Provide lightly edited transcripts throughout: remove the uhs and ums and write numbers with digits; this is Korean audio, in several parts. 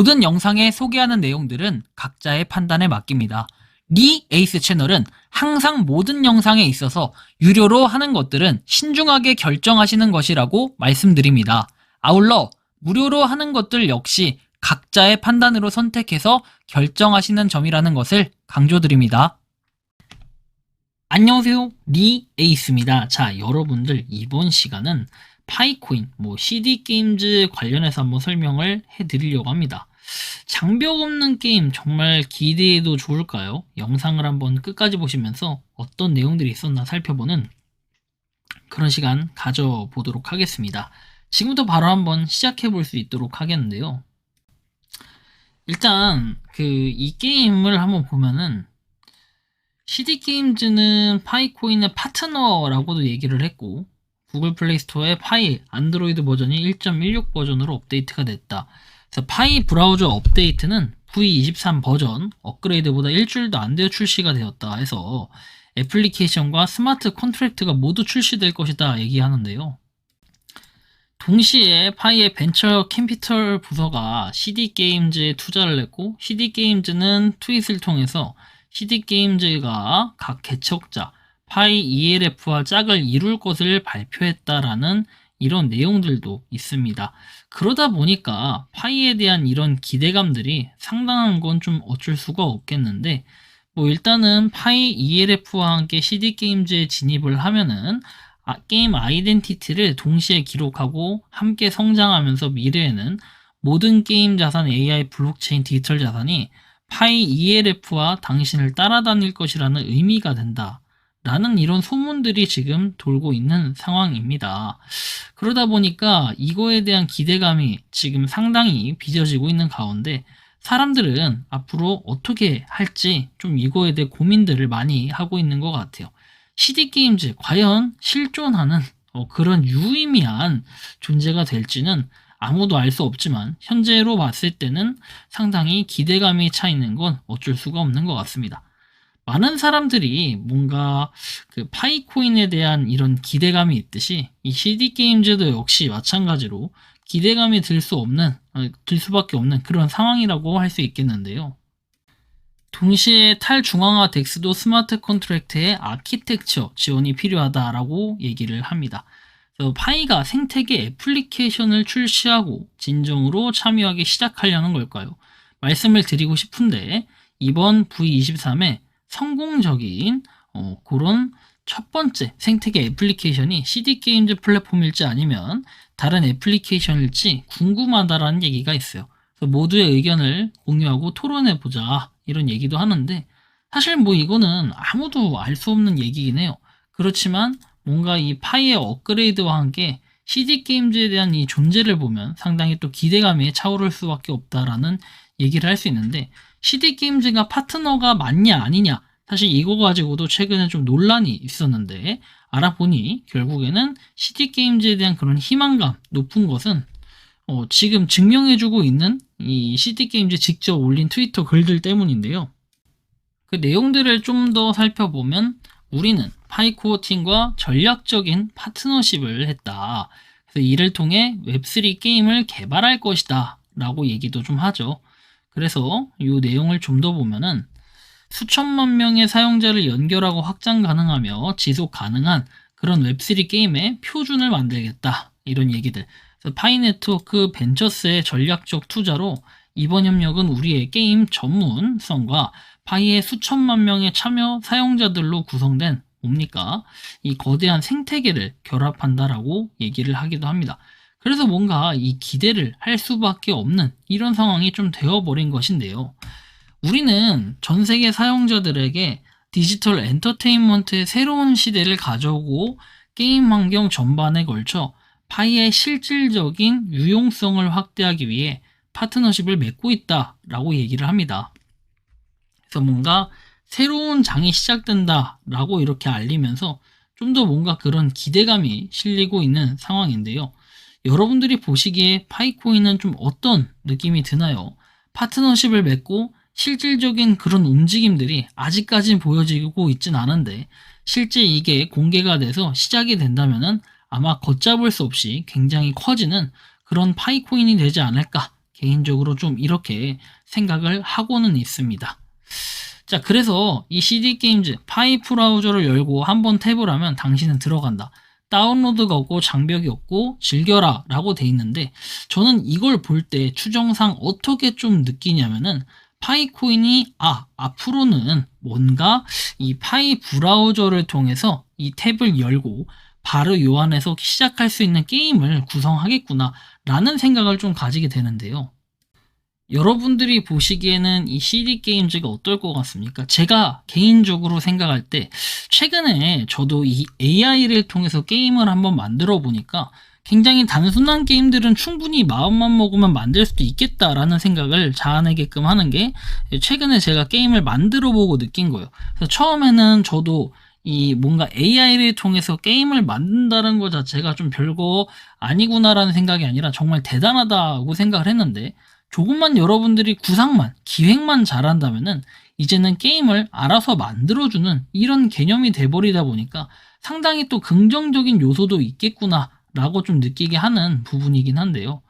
모든 영상에 소개하는 내용들은 각자의 판단에 맡깁니다. 리 에이스 채널은 항상 모든 영상에 있어서 유료로 하는 것들은 신중하게 결정하시는 것이라고 말씀드립니다. 아울러 무료로 하는 것들 역시 각자의 판단으로 선택해서 결정하시는 점이라는 것을 강조드립니다. 안녕하세요, 리 에이스입니다. 자, 여러분들 이번 시간은 파이코인, CD게임즈 관련해서 한번 설명을 해드리려고 합니다. 장벽 없는 게임 정말 기대해도 좋을까요? 영상을 한번 끝까지 보시면서 어떤 내용들이 있었나 살펴보는 그런 시간 가져보도록 하겠습니다. 지금부터 바로 한번 시작해 볼 수 있도록 하겠는데요. 일단 이 게임을 한번 보면은 CD게임즈는 파이코인의 파트너라고도 얘기를 했고, 구글 플레이 스토어에 파이 안드로이드 버전이 1.16 버전으로 업데이트가 됐다. 그래서 파이 브라우저 업데이트는 V23 버전 업그레이드보다 일주일도 안 되어 출시가 되었다 해서 애플리케이션과 스마트 컨트랙트가 모두 출시될 것이다 얘기하는데요. 동시에 파이의 벤처 캐피털 부서가 CD게임즈에 투자를 했고, CD게임즈는 트윗을 통해서 CD게임즈가 각 개척자 파이 ELF와 짝을 이룰 것을 발표했다라는 이런 내용들도 있습니다. 그러다 보니까 파이에 대한 이런 기대감들이 상당한 건 좀 어쩔 수가 없겠는데, 일단은 파이 ELF와 함께 CD게임즈에 진입을 하면은 게임 아이덴티티를 동시에 기록하고 함께 성장하면서 미래에는 모든 게임 자산 AI 블록체인 디지털 자산이 파이 ELF와 당신을 따라다닐 것이라는 의미가 된다 라는 이런 소문들이 지금 돌고 있는 상황입니다. 그러다 보니까 이거에 대한 기대감이 지금 상당히 빚어지고 있는 가운데 사람들은 앞으로 어떻게 할지 좀 이거에 대해 고민들을 많이 하고 있는 것 같아요. CD게임즈 과연 실존하는 그런 유의미한 존재가 될지는 아무도 알 수 없지만 현재로 봤을 때는 상당히 기대감이 차 있는 건 어쩔 수가 없는 것 같습니다. 많은 사람들이 뭔가 파이코인에 대한 이런 기대감이 있듯이 이 CD게임즈도 역시 마찬가지로 기대감이 들 수밖에 없는 그런 상황이라고 할 수 있겠는데요. 동시에 탈중앙화 덱스도 스마트 컨트랙트의 아키텍처 지원이 필요하다라고 얘기를 합니다. 파이가 생태계 애플리케이션을 출시하고 진정으로 참여하기 시작하려는 걸까요? 말씀을 드리고 싶은데 이번 V23에 성공적인 그런 첫 번째 생태계 애플리케이션이 CD게임즈 플랫폼일지 아니면 다른 애플리케이션일지 궁금하다라는 얘기가 있어요. 그래서 모두의 의견을 공유하고 토론해보자 이런 얘기도 하는데, 사실 이거는 아무도 알 수 없는 얘기긴 해요. 그렇지만 뭔가 이 파이의 업그레이드와 함께 CD게임즈에 대한 이 존재를 보면 상당히 또 기대감이 차오를 수밖에 없다라는 얘기를 할 수 있는데, CD게임즈가 파트너가 맞냐 아니냐, 사실 이거 가지고도 최근에 좀 논란이 있었는데 알아보니 결국에는 CD게임즈에 대한 그런 희망감 높은 것은 지금 증명해주고 있는 이 CD게임즈 직접 올린 트위터 글들 때문인데요. 그 내용들을 좀 더 살펴보면 우리는 파이코어 팀과 전략적인 파트너십을 했다. 그래서 이를 통해 웹3 게임을 개발할 것이다 라고 얘기도 좀 하죠. 그래서 이 내용을 좀 더 보면은 수천만 명의 사용자를 연결하고 확장 가능하며 지속 가능한 그런 웹3 게임의 표준을 만들겠다 이런 얘기들. 그래서 파이네트워크 벤처스의 전략적 투자로 이번 협력은 우리의 게임 전문성과 파이의 수천만 명의 참여 사용자들로 구성된 뭡니까? 이 거대한 생태계를 결합한다라고 얘기를 하기도 합니다. 그래서 뭔가 이 기대를 할 수밖에 없는 이런 상황이 좀 되어버린 것인데요. 우리는 전 세계 사용자들에게 디지털 엔터테인먼트의 새로운 시대를 가져오고 게임 환경 전반에 걸쳐 파이의 실질적인 유용성을 확대하기 위해 파트너십을 맺고 있다라고 얘기를 합니다. 그래서 뭔가 새로운 장이 시작된다라고 이렇게 알리면서 좀 더 뭔가 그런 기대감이 실리고 있는 상황인데요. 여러분들이 보시기에 파이코인은 좀 어떤 느낌이 드나요? 파트너십을 맺고 실질적인 그런 움직임들이 아직까지는 보여지고 있진 않은데, 실제 이게 공개가 돼서 시작이 된다면은 아마 걷잡을 수 없이 굉장히 커지는 그런 파이코인이 되지 않을까 개인적으로 좀 이렇게 생각을 하고는 있습니다. 자, 그래서 이 CD게임즈 파이 브라우저를 열고 한번 탭을 하면 당신은 들어간다. 다운로드가 없고 장벽이 없고 즐겨라 라고 돼 있는데, 저는 이걸 볼 때 추정상 어떻게 좀 느끼냐면은 파이코인이 앞으로는 뭔가 이 파이 브라우저를 통해서 이 탭을 열고 바로 요 안에서 시작할 수 있는 게임을 구성하겠구나 라는 생각을 좀 가지게 되는데요. 여러분들이 보시기에는 이 CD게임즈가 어떨 것 같습니까? 제가 개인적으로 생각할 때 최근에 저도 이 AI를 통해서 게임을 한번 만들어 보니까 굉장히 단순한 게임들은 충분히 마음만 먹으면 만들 수도 있겠다라는 생각을 자아내게끔 하는 게 최근에 제가 게임을 만들어 보고 느낀 거예요. 그래서 처음에는 저도 이 뭔가 AI를 통해서 게임을 만든다는 것 자체가 좀 별거 아니구나라는 생각이 아니라 정말 대단하다고 생각을 했는데, 조금만 여러분들이 구상만, 기획만 잘한다면은 이제는 게임을 알아서 만들어주는 이런 개념이 돼버리다 보니까 상당히 또 긍정적인 요소도 있겠구나 라고 좀 느끼게 하는 부분이긴 한데요.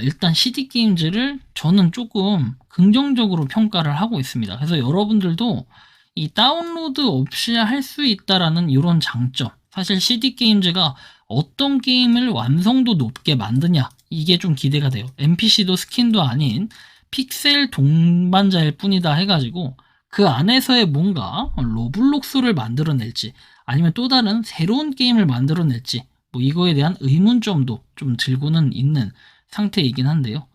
일단 CD게임즈를 저는 조금 긍정적으로 평가를 하고 있습니다. 그래서 여러분들도 이 다운로드 없이 할 수 있다라는 이런 장점, 사실 CD게임즈가 어떤 게임을 완성도 높게 만드냐, 이게 좀 기대가 돼요. NPC도 스킨도 아닌 픽셀 동반자일 뿐이다 해가지고 그 안에서의 뭔가 로블록스를 만들어낼지 아니면 또 다른 새로운 게임을 만들어낼지, 뭐 이거에 대한 의문점도 좀 들고는 있는 상태이긴 한데요.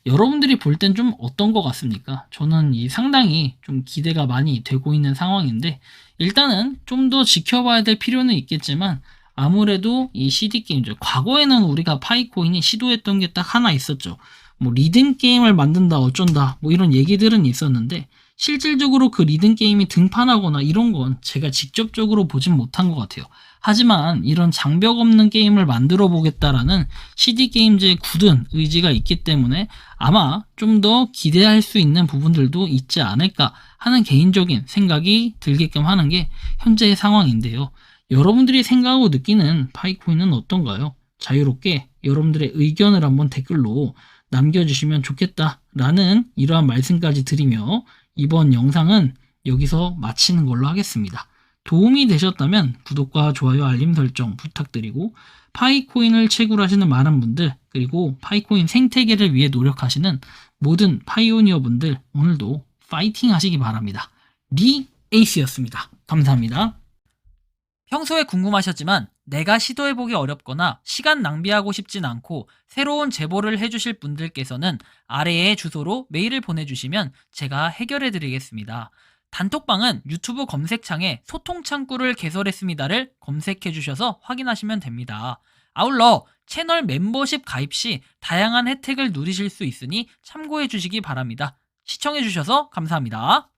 여러분들이 볼 땐 좀 어떤 것 같습니까? 저는 이 상당히 좀 기대가 많이 되고 있는 상황인데, 일단은 좀 더 지켜봐야 될 필요는 있겠지만 아무래도 이 CD게임즈, 과거에는 우리가 파이코인이 시도했던 게 딱 하나 있었죠. 뭐 리듬 게임을 만든다 어쩐다 뭐 이런 얘기들은 있었는데, 실질적으로 그 리듬 게임이 등판하거나 이런 건 제가 직접적으로 보진 못한 것 같아요. 하지만 이런 장벽 없는 게임을 만들어 보겠다라는 CD게임즈의 굳은 의지가 있기 때문에 아마 좀 더 기대할 수 있는 부분들도 있지 않을까 하는 개인적인 생각이 들게끔 하는 게 현재의 상황인데요. 여러분들이 생각하고 느끼는 파이코인은 어떤가요? 자유롭게 여러분들의 의견을 한번 댓글로 남겨주시면 좋겠다라는 이러한 말씀까지 드리며 이번 영상은 여기서 마치는 걸로 하겠습니다. 도움이 되셨다면 구독과 좋아요, 알림 설정 부탁드리고, 파이코인을 채굴하시는 많은 분들, 그리고 파이코인 생태계를 위해 노력하시는 모든 파이오니어 분들, 오늘도 파이팅 하시기 바랍니다. 리 에이스였습니다. 감사합니다. 평소에 궁금하셨지만 내가 시도해보기 어렵거나 시간 낭비하고 싶진 않고 새로운 제보를 해주실 분들께서는 아래의 주소로 메일을 보내주시면 제가 해결해드리겠습니다. 단톡방은 유튜브 검색창에 소통창구를 개설했습니다를 검색해주셔서 확인하시면 됩니다. 아울러 채널 멤버십 가입 시 다양한 혜택을 누리실 수 있으니 참고해주시기 바랍니다. 시청해주셔서 감사합니다.